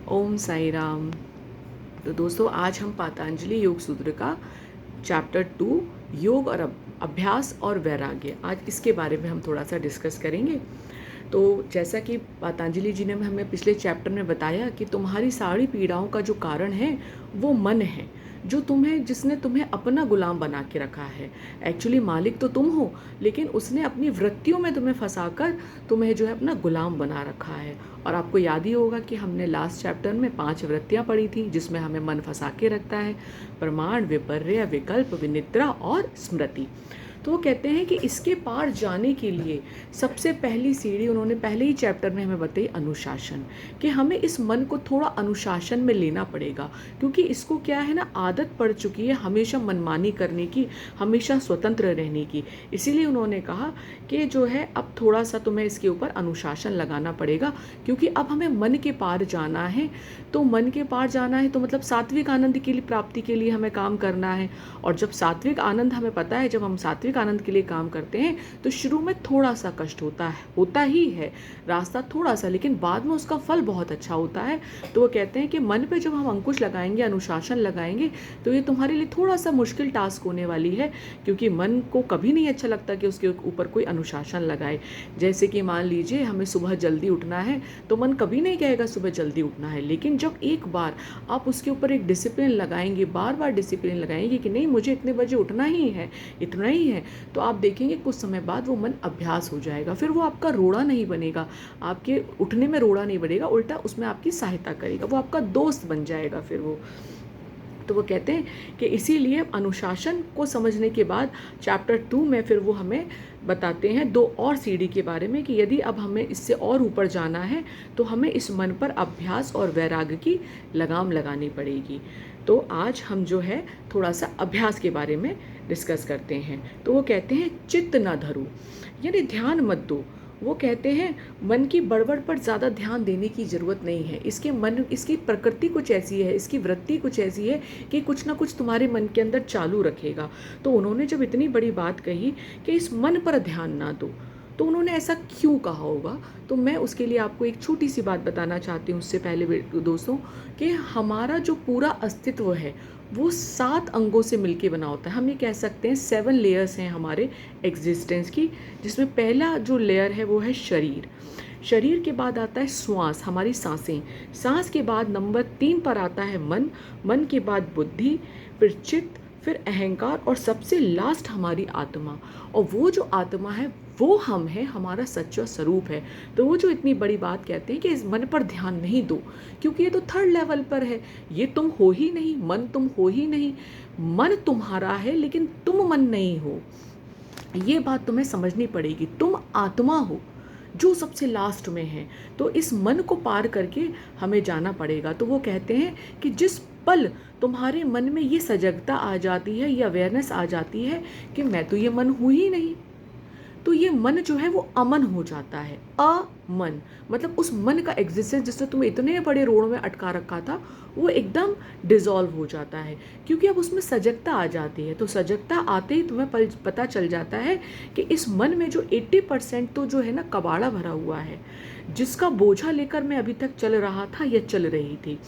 ओम साई राम। तो दोस्तों, आज हम पतंजलि योग सूत्र का चैप्टर 2 योग और अभ्यास और वैराग्य, आज इसके बारे में हम थोड़ा सा डिस्कस करेंगे। तो जैसा कि पतंजलि जी ने हमें पिछले चैप्टर में बताया कि तुम्हारी सारी पीड़ाओं का जो कारण है वो मन है, जो जिसने तुम्हें अपना गुलाम बना के रखा है। एक्चुअली मालिक तो तुम हो, लेकिन उसने अपनी वृत्तियों में तुम्हें फंसाकर तुम्हें जो है अपना गुलाम बना रखा है। और आपको याद ही होगा कि हमने लास्ट चैप्टर में 5 वृत्तियां पढ़ी थी जिसमें हमें मन फंसा के रखता है: प्रमाण, विपर्य, विकल्प, विनिद्रा और स्मृति। तो वो कहते हैं कि इसके पार जाने के लिए सबसे पहली सीढ़ी उन्होंने पहले ही चैप्टर में हमें बताई, अनुशासन। कि हमें इस मन को थोड़ा अनुशासन में लेना पड़ेगा, क्योंकि इसको क्या है ना, आदत पड़ चुकी है हमेशा मनमानी करने की, हमेशा स्वतंत्र रहने की। इसीलिए उन्होंने कहा कि जो है अब थोड़ा सा तुम्हें इसके ऊपर अनुशासन लगाना पड़ेगा, क्योंकि अब हमें मन के पार जाना है। तो मन के पार जाना है तो मतलब सात्विक आनंद की प्राप्ति के लिए हमें काम करना है। और जब सात्विक आनंद, हमें पता है जब हम सात्विक आनंद के लिए काम करते हैं तो शुरू में थोड़ा सा कष्ट होता ही है, रास्ता थोड़ा सा, लेकिन बाद में उसका फल बहुत अच्छा होता है। तो वो कहते हैं कि मन पे जब हम अंकुश लगाएंगे, अनुशासन लगाएंगे, तो ये तुम्हारे लिए थोड़ा सा मुश्किल टास्क होने वाली है, क्योंकि मन को कभी नहीं अच्छा लगता कि उसके ऊपर कोई अनुशासन लगाए। जैसे कि मान लीजिए हमें सुबह जल्दी उठना है, तो मन कभी नहीं कहेगा सुबह जल्दी उठना है, लेकिन जब एक बार आप उसके ऊपर एक डिसिप्लिन लगाएंगे, बार बार डिसिप्लिन लगाएंगे कि नहीं मुझे इतने बजे उठना ही है, इतना ही है, तो आप देखेंगे कुछ समय बाद वो मन अभ्यास हो जाएगा। फिर वो आपका रोड़ा नहीं बनेगा, आपके उठने में रोड़ा नहीं बनेगा, उल्टा उसमें आपकी सहायता करेगा, वो आपका दोस्त बन जाएगा फिर वो। तो वो कहते हैं कि इसीलिए अनुशासन को समझने के बाद चैप्टर 2 में फिर वो हमें बताते हैं 2 और सीढ़ी के बारे में, कि यदि अब हमें इससे और ऊपर जाना है तो हमें इस मन पर अभ्यास और वैराग्य की लगाम लगानी पड़ेगी। तो आज हम जो है थोड़ा सा अभ्यास के बारे में डिस्कस करते हैं। तो वो कहते हैं चित्त न धरो, यानी ध्यान मत दो। वो कहते हैं मन की बड़बड़ पर ज़्यादा ध्यान देने की ज़रूरत नहीं है। इसकी प्रकृति कुछ ऐसी है, इसकी वृत्ति कुछ ऐसी है कि कुछ ना कुछ तुम्हारे मन के अंदर चालू रखेगा। तो उन्होंने जब इतनी बड़ी बात कही कि इस मन पर ध्यान ना दो, तो उन्होंने ऐसा क्यों कहा होगा, तो मैं उसके लिए आपको एक छोटी सी बात बताना चाहती हूँ उससे पहले दोस्तों, कि हमारा जो पूरा अस्तित्व है वो 7 अंगों से मिलके बना होता है। हम ये कह सकते हैं 7 लेयर्स हैं हमारे एग्जिस्टेंस की, जिसमें पहला जो लेयर है वो है शरीर। शरीर के बाद आता है श्वास, हमारी सांसें। सांस के बाद नंबर 3 पर आता है मन, मन के बाद बुद्धि, फिर चित्त, फिर अहंकार, और सबसे लास्ट हमारी आत्मा। और वो जो आत्मा है वो हम है, हमारा सच्चा स्वरूप है। तो वो जो इतनी बड़ी बात कहते हैं कि इस मन पर ध्यान नहीं दो, क्योंकि ये तो 3rd लेवल पर है, ये तुम हो ही नहीं, मन तुम हो ही नहीं। मन तुम्हारा है लेकिन तुम मन नहीं हो, ये बात तुम्हें समझनी पड़ेगी। तुम आत्मा हो जो सबसे लास्ट में है। तो इस मन को पार करके हमें जाना पड़ेगा। तो वो कहते हैं कि जिस पल तुम्हारे मन में ये सजगता आ जाती है, ये अवेयरनेस आ जाती है कि मैं तो ये मन हूँ ही नहीं, तो ये मन जो है वो अमन हो जाता है। अमन मतलब उस मन का एग्जिस्टेंस जिसने तुम्हें इतने बड़े रोड में अटका रखा था, वो एकदम डिसॉल्व हो जाता है, क्योंकि अब उसमें सजगता आ जाती है। तो सजगता आते ही तुम्हें पता चल जाता है कि इस मन में जो 80% तो जो है ना कबाड़ा भरा हुआ है, जिसका बोझा लेकर मैं अभी तक चल रहा था या चल रही थी।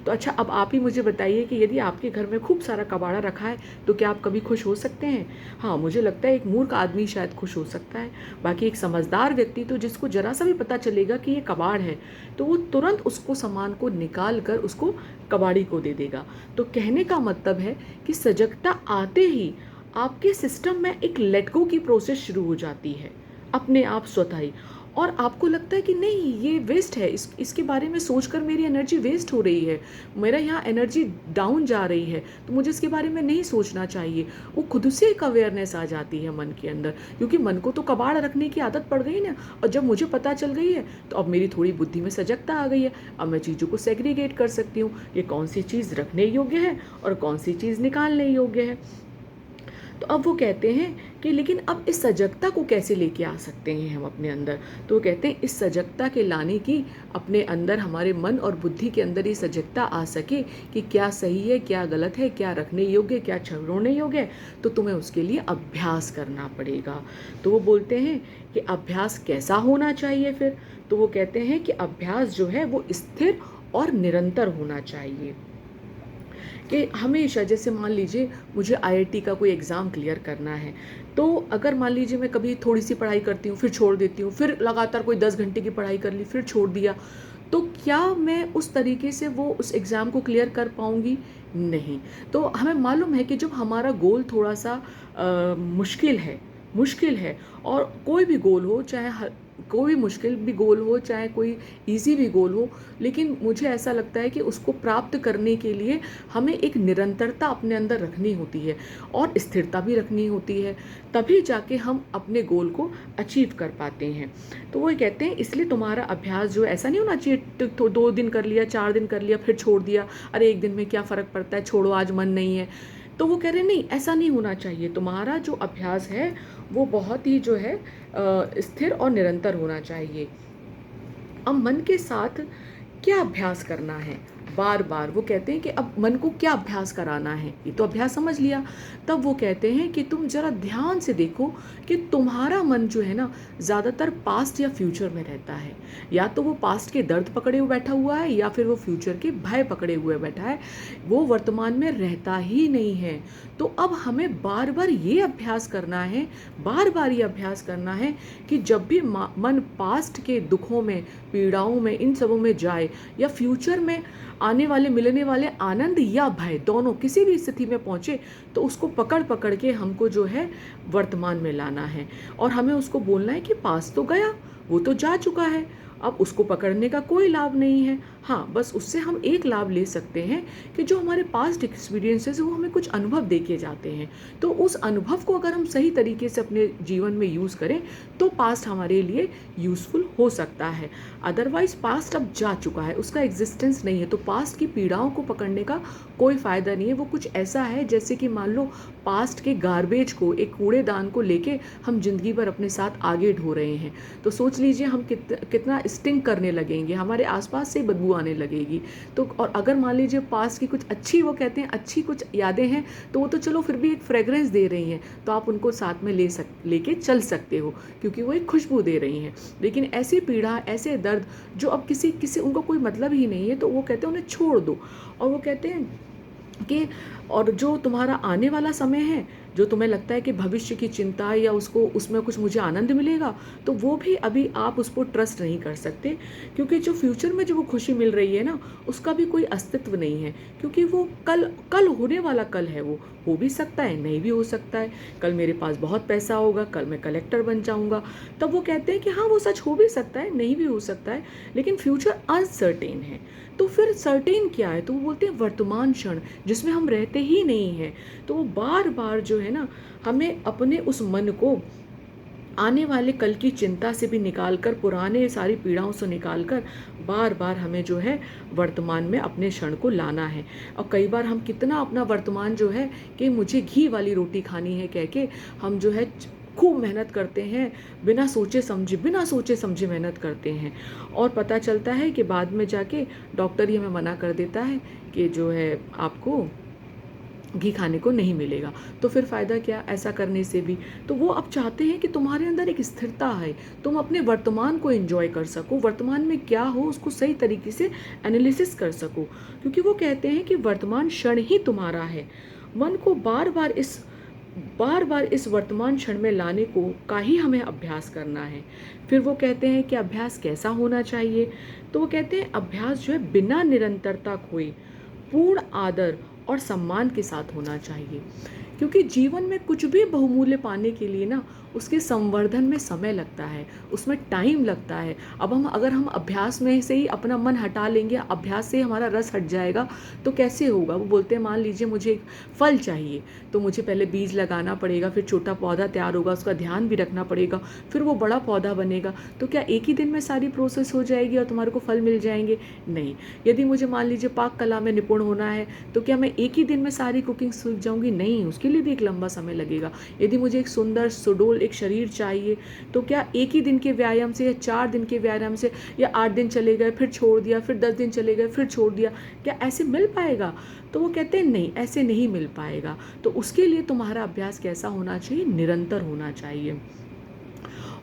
तो अच्छा, अब आप ही मुझे बताइए कि यदि आपके घर में खूब सारा कबाड़ा रखा है तो क्या आप कभी खुश हो सकते हैं? हाँ, मुझे लगता है एक मूर्ख आदमी शायद खुश हो सकता है। बाकी एक समझदार व्यक्ति, तो जिसको जरा सा भी पता चलेगा कि ये कबाड़ है, तो वो तुरंत उसको सामान को निकाल कर उसको कबाड़ी को दे देगा। तो कहने का मतलब है कि सजगता आते ही आपके सिस्टम में एक लेट गो की प्रोसेस शुरू हो जाती है अपने आप स्वतः ही। और आपको लगता है कि नहीं ये वेस्ट है, इसके बारे में सोचकर मेरी एनर्जी वेस्ट हो रही है, मेरा यहाँ एनर्जी डाउन जा रही है, तो मुझे इसके बारे में नहीं सोचना चाहिए। वो खुद से एक अवेयरनेस आ जाती है मन के अंदर, क्योंकि मन को तो कबाड़ रखने की आदत पड़ गई ना। और जब मुझे पता चल गई है तो अब मेरी थोड़ी बुद्धि में सजगता आ गई है। अब मैं चीज़ों को सेग्रीगेट कर सकती हूँ कि कौन सी चीज़ रखने योग्य है और कौन सी चीज़ निकालने योग्य है। तो अब वो कहते हैं कि लेकिन अब इस सजगता को कैसे लेके आ सकते हैं हम अपने अंदर। तो वो कहते हैं इस सजगता के लाने की अपने अंदर, हमारे मन और बुद्धि के अंदर ये सजगता आ सके कि क्या सही है, क्या गलत है, क्या रखने योग्य, क्या छोड़ने योग्य है, तो तुम्हें उसके लिए अभ्यास करना पड़ेगा। तो वो बोलते हैं कि अभ्यास कैसा होना चाहिए फिर। तो वो कहते हैं कि अभ्यास जो है वो स्थिर और निरंतर होना चाहिए। कि हमेशा, जैसे मान लीजिए मुझे आईआईटी का कोई एग्ज़ाम क्लियर करना है, तो अगर मान लीजिए मैं कभी थोड़ी सी पढ़ाई करती हूँ, फिर छोड़ देती हूँ, फिर लगातार कोई 10 घंटे की पढ़ाई कर ली, फिर छोड़ दिया, तो क्या मैं उस तरीके से वो उस एग्ज़ाम को क्लियर कर पाऊँगी? नहीं। तो हमें मालूम है कि जब हमारा गोल थोड़ा सा मुश्किल है, और कोई भी गोल हो, चाहे कोई भी मुश्किल भी गोल हो, चाहे कोई इजी भी गोल हो, लेकिन मुझे ऐसा लगता है कि उसको प्राप्त करने के लिए हमें एक निरंतरता अपने अंदर रखनी होती है और स्थिरता भी रखनी होती है, तभी जाके हम अपने गोल को अचीव कर पाते हैं। तो वो कहते हैं इसलिए तुम्हारा अभ्यास जो है, ऐसा नहीं होना चाहिए 2 दिन कर लिया, 4 दिन कर लिया, फिर छोड़ दिया, अरे 1 दिन में क्या फ़र्क पड़ता है, छोड़ो आज मन नहीं है। तो वो कह रहे नहीं, ऐसा नहीं होना चाहिए। तुम्हारा जो अभ्यास है वो बहुत ही जो है स्थिर और निरंतर होना चाहिए। अब मन के साथ क्या अभ्यास करना है बार बार, वो कहते हैं कि अब मन को क्या अभ्यास कराना है, ये तो अभ्यास समझ लिया। तब वो कहते हैं कि तुम जरा ध्यान से देखो कि तुम्हारा मन जो है ना, ज़्यादातर पास्ट या फ्यूचर में रहता है। या तो वो पास्ट के दर्द पकड़े हुए बैठा हुआ है, या फिर वो फ्यूचर के भय पकड़े हुए बैठा है, वो वर्तमान में रहता ही नहीं है। तो अब हमें बार बार ये अभ्यास करना है, बार बार ये अभ्यास करना है कि जब भी मन पास्ट के दुखों में, पीड़ाओं में, इन सबों में जाए, या फ्यूचर में आने वाले मिलने वाले आनंद या भय, दोनों किसी भी स्थिति में पहुँचे, तो उसको पकड़ पकड़ के हमको जो है वर्तमान में लाना है। और हमें उसको बोलना है कि पास तो गया, वो तो जा चुका है, अब उसको पकड़ने का कोई लाभ नहीं है। हाँ, बस उससे हम एक लाभ ले सकते हैं कि जो हमारे पास्ट एक्सपीरियंसेस वो हमें कुछ अनुभव दे के जाते हैं, तो उस अनुभव को अगर हम सही तरीके से अपने जीवन में यूज़ करें तो पास्ट हमारे लिए यूज़फुल हो सकता है। अदरवाइज़ पास्ट अब जा चुका है, उसका एग्जिस्टेंस नहीं है, तो पास्ट की पीड़ाओं को पकड़ने का कोई फ़ायदा नहीं है। वो कुछ ऐसा है जैसे कि मान लो पास्ट के गार्बेज को, एक कूड़ेदान को लेके हम जिंदगी भर अपने साथ आगे ढो रहे हैं। तो सोच लीजिए हम कितना स्टिंग करने लगेंगे, हमारे आसपास से बदबू आने लगेगी। तो और अगर मान लीजिए पास्ट की कुछ अच्छी, वो कहते हैं अच्छी कुछ यादें हैं, तो वो तो चलो फिर भी एक फ्रेग्रेंस दे रही हैं, तो आप उनको साथ में लेके चल सकते हो, क्योंकि वो एक खुशबू दे रही हैं। लेकिन ऐसी पीड़ा, ऐसे दर्द जो अब किसी उनको कोई मतलब ही नहीं है, तो वो कहते हैं उन्हें छोड़ दो। और वो कहते हैं कि और जो तुम्हारा आने वाला समय है, जो तुम्हें लगता है कि भविष्य की चिंता या उसमें कुछ मुझे आनंद मिलेगा, तो वो भी अभी आप उस पर ट्रस्ट नहीं कर सकते, क्योंकि जो फ्यूचर में जो वो खुशी मिल रही है ना, उसका भी कोई अस्तित्व नहीं है, क्योंकि वो कल होने वाला कल है। वो हो भी सकता है, नहीं भी हो सकता है। कल मेरे पास बहुत पैसा होगा, कल मैं कलेक्टर बन जाऊंगा। तब वो कहते हैं कि हाँ, वो सच हो भी सकता है, नहीं भी हो सकता है, लेकिन फ्यूचर अनसर्टेन है। तो फिर सर्टेन क्या है? तो वो बोलते हैं वर्तमान क्षण, जिसमें हम रहते ही नहीं हैं। तो वो बार बार जो है ना, हमें अपने उस मन को आने वाले कल की चिंता से भी निकाल कर, पुराने सारी पीड़ाओं से निकाल कर, बार बार हमें जो है वर्तमान में अपने क्षण को लाना है। और कई बार हम कितना अपना वर्तमान जो है कि मुझे घी वाली रोटी खानी है कह के हम जो है खूब मेहनत करते हैं, बिना सोचे समझे मेहनत करते हैं, और पता चलता है कि बाद में जाके डॉक्टर ही हमें मना कर देता है कि जो है आपको घी खाने को नहीं मिलेगा। तो फिर फ़ायदा क्या ऐसा करने से भी? तो वो अब चाहते हैं कि तुम्हारे अंदर एक स्थिरता है, तुम अपने वर्तमान को एंजॉय कर सको, वर्तमान में क्या हो उसको सही तरीके से एनालिसिस कर सको, क्योंकि वो कहते हैं कि वर्तमान क्षण ही तुम्हारा है। मन को बार बार इस वर्तमान क्षण में लाने को का ही हमें अभ्यास करना है। फिर वो कहते हैं कि अभ्यास कैसा होना चाहिए? तो वो कहते हैं अभ्यास जो है बिना निरंतरता खोए पूर्ण आदर और सम्मान के साथ होना चाहिए, क्योंकि जीवन में कुछ भी बहुमूल्य पाने के लिए ना उसके संवर्धन में समय लगता है, उसमें टाइम लगता है। अब अगर हम अभ्यास में से ही अपना मन हटा लेंगे, अभ्यास से हमारा रस हट जाएगा, तो कैसे होगा? वो बोलते हैं मान लीजिए मुझे एक फल चाहिए, तो मुझे पहले बीज लगाना पड़ेगा, फिर छोटा पौधा तैयार होगा, उसका ध्यान भी रखना पड़ेगा, फिर वो बड़ा पौधा बनेगा। तो क्या एक ही दिन में सारी प्रोसेस हो जाएगी और तुम्हारे को फल मिल जाएंगे? नहीं। यदि मुझे मान लीजिए पाक कला में निपुण होना है, तो क्या मैं एक ही दिन में सारी कुकिंग सीख जाऊंगी? नहीं, उसके लिए भी एक लंबा समय लगेगा। यदि मुझे एक सुंदर सुडौल एक शरीर चाहिए, तो क्या एक ही दिन के व्यायाम से या 4 दिन के व्यायाम से या 8 दिन चले गए फिर छोड़ दिया, फिर 10 दिन चले गए फिर छोड़ दिया, क्या ऐसे मिल पाएगा? तो वो कहते हैं नहीं, ऐसे नहीं मिल पाएगा। तो उसके लिए तुम्हारा अभ्यास कैसा होना चाहिए? निरंतर होना चाहिए।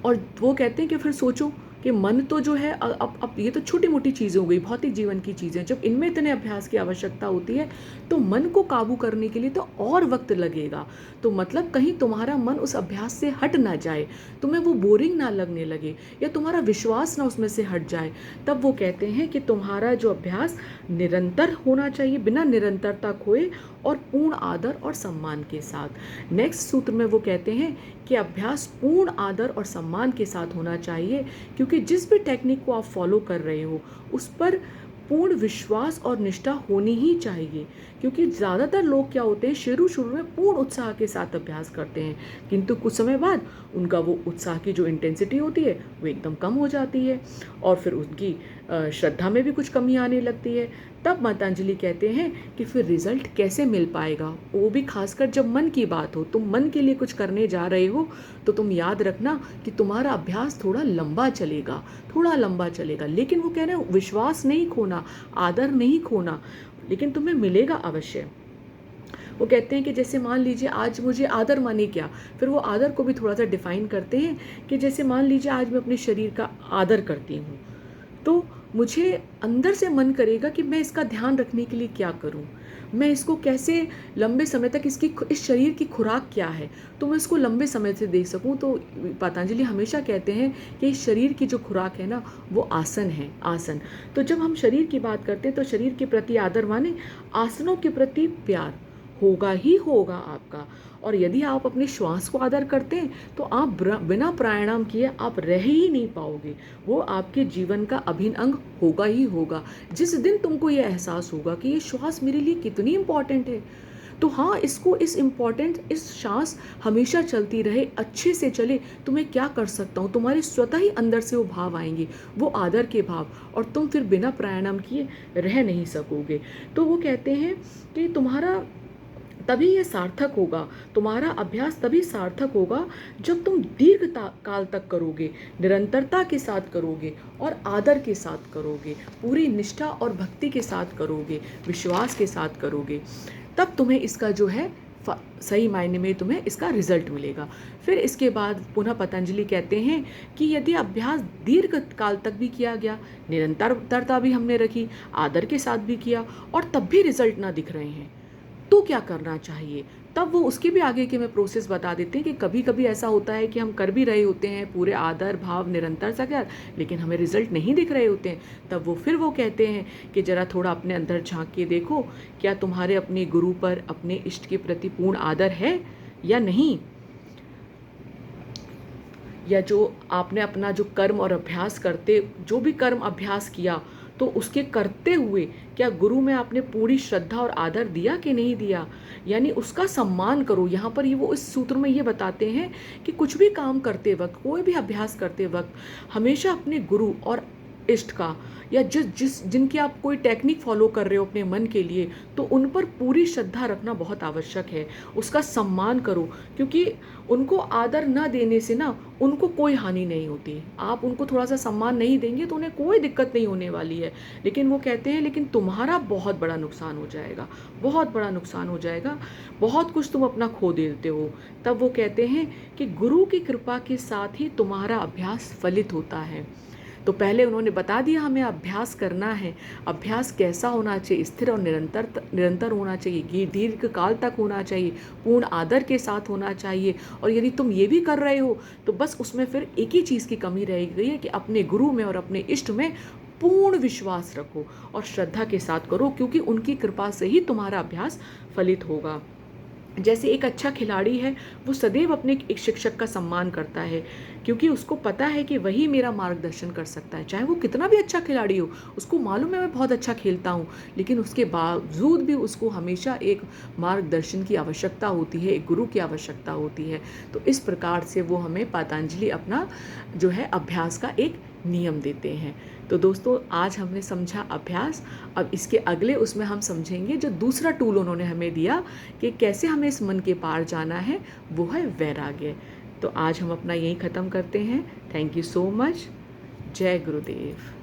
और वो कहते हैं कि फिर सोचो कि मन तो जो है अब ये तो छोटी मोटी चीज़ें हो गई, भौतिक जीवन की चीज़ें, जब इनमें इतने अभ्यास की आवश्यकता होती है तो मन को काबू करने के लिए तो और वक्त लगेगा। तो मतलब कहीं तुम्हारा मन उस अभ्यास से हट ना जाए, तुम्हें वो बोरिंग ना लगने लगे, या तुम्हारा विश्वास ना उसमें से हट जाए, तब वो कहते हैं कि तुम्हारा जो अभ्यास निरंतर होना चाहिए, बिना निरंतरता खोए और पूर्ण आदर और सम्मान के साथ। नेक्स्ट सूत्र में वो कहते हैं कि अभ्यास पूर्ण आदर और सम्मान के साथ होना चाहिए, क्योंकि जिस भी टेक्निक को आप फॉलो कर रहे हो उस पर पूर्ण विश्वास और निष्ठा होनी ही चाहिए। क्योंकि ज़्यादातर लोग क्या होते हैं, शुरू में पूर्ण उत्साह के साथ अभ्यास करते हैं, किंतु कुछ समय बाद उनका वो उत्साह की जो इंटेंसिटी होती है वो एकदम कम हो जाती है और फिर उनकी श्रद्धा में भी कुछ कमी आने लगती है। तब पतंजलि कहते हैं कि फिर रिजल्ट कैसे मिल पाएगा, वो भी खासकर जब मन की बात हो, तुम मन के लिए कुछ करने जा रहे हो तो तुम याद रखना कि तुम्हारा अभ्यास थोड़ा लंबा चलेगा, लेकिन वो कह रहे हैं विश्वास नहीं खोना, आदर नहीं खोना, लेकिन तुम्हें मिलेगा अवश्य। वो कहते हैं कि जैसे मान लीजिए आज मुझे आदर माने क्या, फिर वो आदर को भी थोड़ा सा डिफाइन करते हैं कि जैसे मान लीजिए आज मैं अपने शरीर का आदर करती हूँ, तो मुझे अंदर से मन करेगा कि मैं इसका ध्यान रखने के लिए क्या करूं, मैं इसको कैसे लंबे समय तक इस शरीर की खुराक क्या है तो मैं इसको लंबे समय से देख सकूं। तो पतंजलि हमेशा कहते हैं कि इस शरीर की जो खुराक है ना वो आसन है, आसन। तो जब हम शरीर की बात करते हैं तो शरीर के प्रति आदर माने आसनों के प्रति प्यार होगा ही होगा आपका। और यदि आप अपने श्वास को आदर करते हैं तो आप बिना प्राणायाम किए आप रह ही नहीं पाओगे, वो आपके जीवन का अभिन्न अंग होगा ही होगा। जिस दिन तुमको ये एहसास होगा कि ये श्वास मेरे लिए कितनी इम्पॉर्टेंट है, तो हाँ इसको इस श्वास हमेशा चलती रहे, अच्छे से चले, तो मैं क्या कर सकता हूँ, तुम्हारे स्वतः ही अंदर से वो भाव आएंगे, वो आदर के भाव, और तुम फिर बिना प्राणायाम किए रह नहीं सकोगे। तो वो कहते हैं कि तुम्हारा तभी ये सार्थक होगा, तुम्हारा अभ्यास तभी सार्थक होगा जब तुम दीर्घ काल तक करोगे, निरंतरता के साथ करोगे और आदर के साथ करोगे, पूरी निष्ठा और भक्ति के साथ करोगे, विश्वास के साथ करोगे, तब तुम्हें इसका जो है सही मायने में तुम्हें इसका रिजल्ट मिलेगा। फिर इसके बाद पुनः पतंजलि कहते हैं कि यदि अभ्यास दीर्घ काल तक भी किया गया, निरंतरता भी हमने रखी, आदर के साथ भी किया और तब भी रिजल्ट ना दिख रहे हैं, तो क्या करना चाहिए। तब वो उसके भी आगे के में प्रोसेस बता देते हैं कि कभी कभी ऐसा होता है कि हम कर भी रहे होते हैं पूरे आदर भाव निरंतर सा क्या, लेकिन हमें रिजल्ट नहीं दिख रहे होते हैं। तब वो फिर वो कहते हैं कि जरा थोड़ा अपने अंदर झांक के देखो, क्या तुम्हारे अपने गुरु पर, अपने इष्ट के प्रति पूर्ण आदर है या नहीं, या जो आपने अपना जो कर्म और अभ्यास करते, जो भी कर्म अभ्यास किया तो उसके करते हुए क्या गुरु में आपने पूरी श्रद्धा और आदर दिया कि नहीं दिया, यानी उसका सम्मान करो। यहाँ पर ये वो इस सूत्र में ये बताते हैं कि कुछ भी काम करते वक्त, कोई भी अभ्यास करते वक्त हमेशा अपने गुरु और इष्ट का, या जिनकी आप कोई टेक्निक फॉलो कर रहे हो अपने मन के लिए, तो उन पर पूरी श्रद्धा रखना बहुत आवश्यक है, उसका सम्मान करो, क्योंकि उनको आदर न देने से ना उनको कोई हानि नहीं होती। आप उनको थोड़ा सा सम्मान नहीं देंगे तो उन्हें कोई दिक्कत नहीं होने वाली है, लेकिन वो कहते हैं लेकिन तुम्हारा बहुत बड़ा नुकसान हो जाएगा, बहुत बड़ा नुकसान हो जाएगा, बहुत कुछ तुम अपना खो देते हो। तब वो कहते हैं कि गुरु की कृपा के साथ ही तुम्हारा अभ्यास फलित होता है। तो पहले उन्होंने बता दिया हमें अभ्यास करना है, अभ्यास कैसा होना चाहिए, स्थिर और निरंतर होना चाहिए, दीर्घ काल तक होना चाहिए, पूर्ण आदर के साथ होना चाहिए। और यदि तुम ये भी कर रहे हो तो बस उसमें फिर एक ही चीज़ की कमी रह गई है कि अपने गुरु में और अपने इष्ट में पूर्ण विश्वास रखो और श्रद्धा के साथ करो, क्योंकि उनकी कृपा से ही तुम्हारा अभ्यास फलित होगा। जैसे एक अच्छा खिलाड़ी है वो सदैव अपने एक शिक्षक का सम्मान करता है, क्योंकि उसको पता है कि वही मेरा मार्गदर्शन कर सकता है, चाहे वो कितना भी अच्छा खिलाड़ी हो, उसको मालूम है मैं बहुत अच्छा खेलता हूँ, लेकिन उसके बावजूद भी उसको हमेशा एक मार्गदर्शन की आवश्यकता होती है, एक गुरु की आवश्यकता होती है। तो इस प्रकार से वो हमें पतंजलि अपना जो है अभ्यास का एक नियम देते हैं। तो दोस्तों आज हमने समझा अभ्यास, अब इसके अगले उसमें हम समझेंगे जो दूसरा टूल उन्होंने हमें दिया कि कैसे हमें इस मन के पार जाना है, वो है वैराग्य। तो आज हम अपना यही ख़त्म करते हैं। Thank you so much. जय गुरुदेव।